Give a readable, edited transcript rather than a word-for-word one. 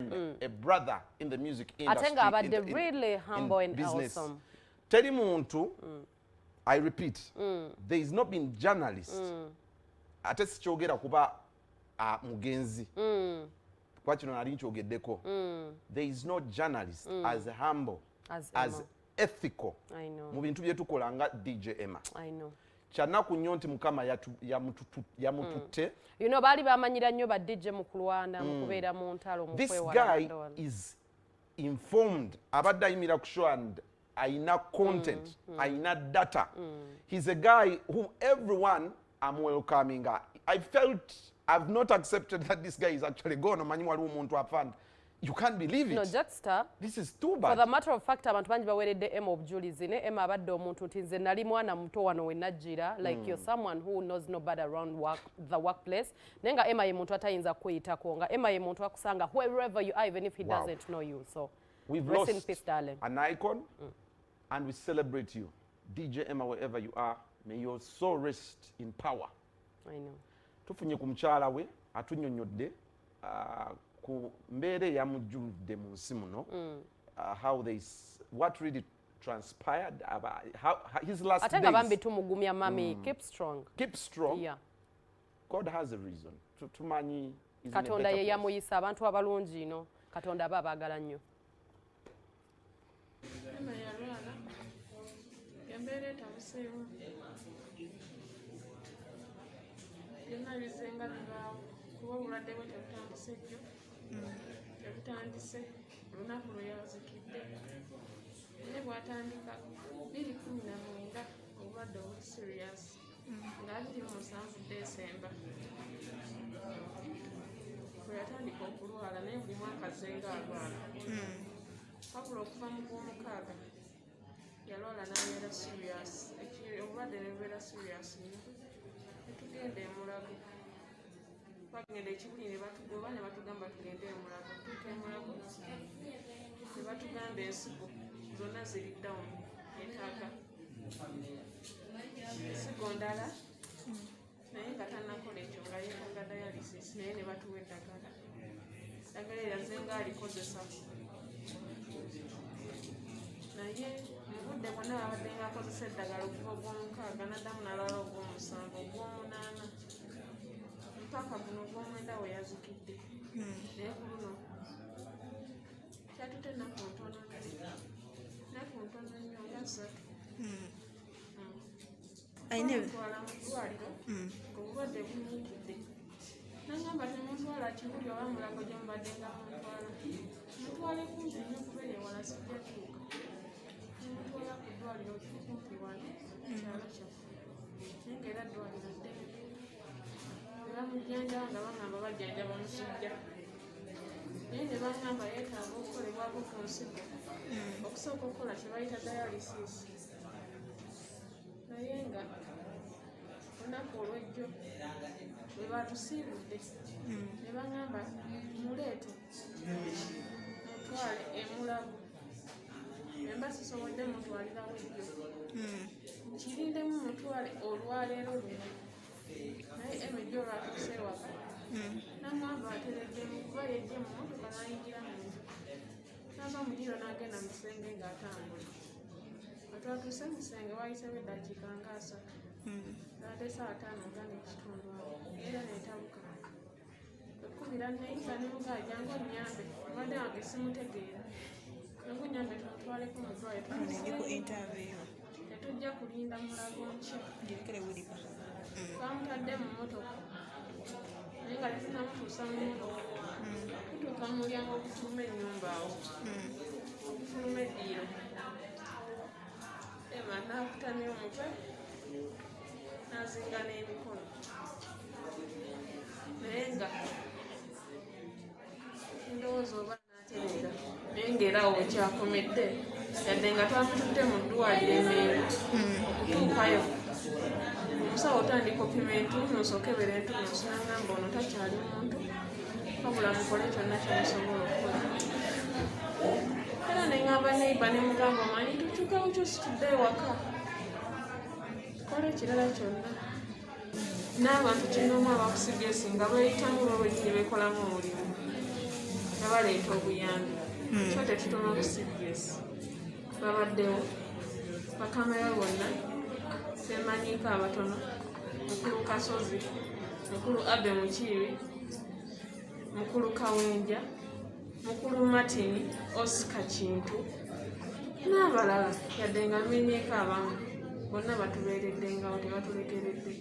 a brother in the music industry. Atenga abadde really humble and awesome. Teri muntu, I repeat, there is not been journalist. Ate sikyogera kuba mugenzi. Kwa kino nali nkyogeddeko. There is no journalist as humble, as ethical. I know. Mu bintu bye tukola nga DJ Emma. I know. Kyanaku nnyo nti Mukama yamututte. You know bali bamanyira nnyo ba DJ mu kulwana mu kubeera mu ntalo mu kwewala. This guy is informed. Abadde ayimira ku show and aina content, aina data. He's a guy whom everyone am welcoming. I felt I've not accepted that this guy is actually gone. You can't believe it. No, Jackster. This is too bad. For the matter of fact, abantu bangi baweredde Emma obujulizi ne Emma abadde omuntu nti nze nali mwana muto wano we najjira, like you're someone who knows nobody around the workplace. Nenga Emma ye muntu atayinza kweyitako nga Emma ye muntu akusanga wherever you are, even if he doesn't know you. So we've rest lost in peace, darling. An icon, and we celebrate you. DJ Emma, wherever you are, may your soul rest in power. I know. Tufunye ku mukyala we atunnyonnyodde ku mbeera eyamujjuludde mu nsi muno, what really transpired, how his last days. Atenga bambi tumugumya mami, keep strong. Keep strong. Yeah. God has a reason. Tumanyi is Katonda ye yamuyisa abantu abalungi ino. Katonda aba abaagala nnyo. Kuba obulwadde bwe tebutandise jjo, tebutandise olunaku lwe yazikidde. Naye bw'atandika 2019 obulwadde obuli serious nga 27 December. Bwe yatandika okulwala naye buli mwaka azzenga alwala. Wabula okuva mu Gwomukaaga yalwala n'abeera serious. Obulwadde ne bubeera serious nnyo. Ne tugenda e Mulago. Bagenda ekibuli ne batugoba ne batugamba tugende e Mulago. Tutuuka e Mulago ne batugamba ensigo zonna ziri down etaaga. Ensigo ndala naye nga tannakola ekyo nga yeetaaga dialysis naye ne batuwa eddagala. Eddagala eryaze nga alikozesa. Naye mu budde bwonna babadde nga akozesa eddagala okuva Ogwomukaaga n'addamu n'alala Ogwomusanvu, Ogwomunaana. Mpaka guno Ogwomwenda we yazikidde. Naye ku luno kyatutte ennaku ntono nnyo. Ennaku ntono nnyo nga 3. Twala mu ddwaliro ng'obulwadde bumuukidde. N'angamba temutwala Kibuli oba Mulago gye mubadde nga mutwala. Mutwale kumpi nnyo kubeera ewala sijja tuuka. Mutwala ku ddwaliro kumpi wano kyalo kyaffe. Naye ng'era ddwaliro ddene. Bamujjanjaba nga bangamba bajjanjaba musujja. Naye ne bangamba yeetaaga okukolebwako ku nsigo okusooka okukola kye bayita dialysis. Naye nga olunaku olw'ejjo bwe batusiibudde ne bangamba muleete mutwale e Mulago. Emba sisobodde mutwalirawo ejjo. Kirindemu mutwale olwaleero luno. Naye Emma ejjo olwatuuse ewaka n'amwava atereddemu kuba yejje mu mmotoka n'ayingira mu nju. N'ava mu ddiiro n'agenda mu kisenge ng'atambula. Bwe twatuuse mu kisenge wayiseewo eddakiika nga 3. Ate essaawa 5 nga n'ekitundu awo era n'etabuka. Ekkubira nneeyita ne mugaa jangu onnyambe obadde wange simutegeera. Jangu onnyambe tumutwaleko mu ddwaliro. Tetujja kulinda Mulago nkya. Twamutadde mu mmotoka naye nga tetunnamutuusa mu mmotoka. Tutuuka mu mulyango ogufuluma ennyumba awo ogufuluma eddiiro. Emma n'akutamya omutwe n'azinga n'emikono. Naye nga ndowooza oba n'atereera naye ng'era awo kyakomedde yadde nga twamutudde mu ddwaliro Emmengo okutuukayo. Omusawo otandika opima entuuno osokebera entuuno sinangamba ono takyali muntu wabula mukole kyonna kyemusobola okukola. Era neŋŋamba neiba ne mugamba omanyi tukyukawo kyo situdde ewaka tukole ekirala kyonna. N'abantu kinoomu abakusiga esinga beeyitamu olwo bwennyini beekolamu omulimu. abaleeta obuyambi so tetutuma busiriasi babaddewo bakamayo bonna semanyiiko abatono mukulu Kasozi mukulu Abe Mukiibi mukulu Kawenja mukulu Martin Oscar Kintu n'abalala yadde nga menyeeko abamu bonna batubeeredde ngawo tebatulekeredde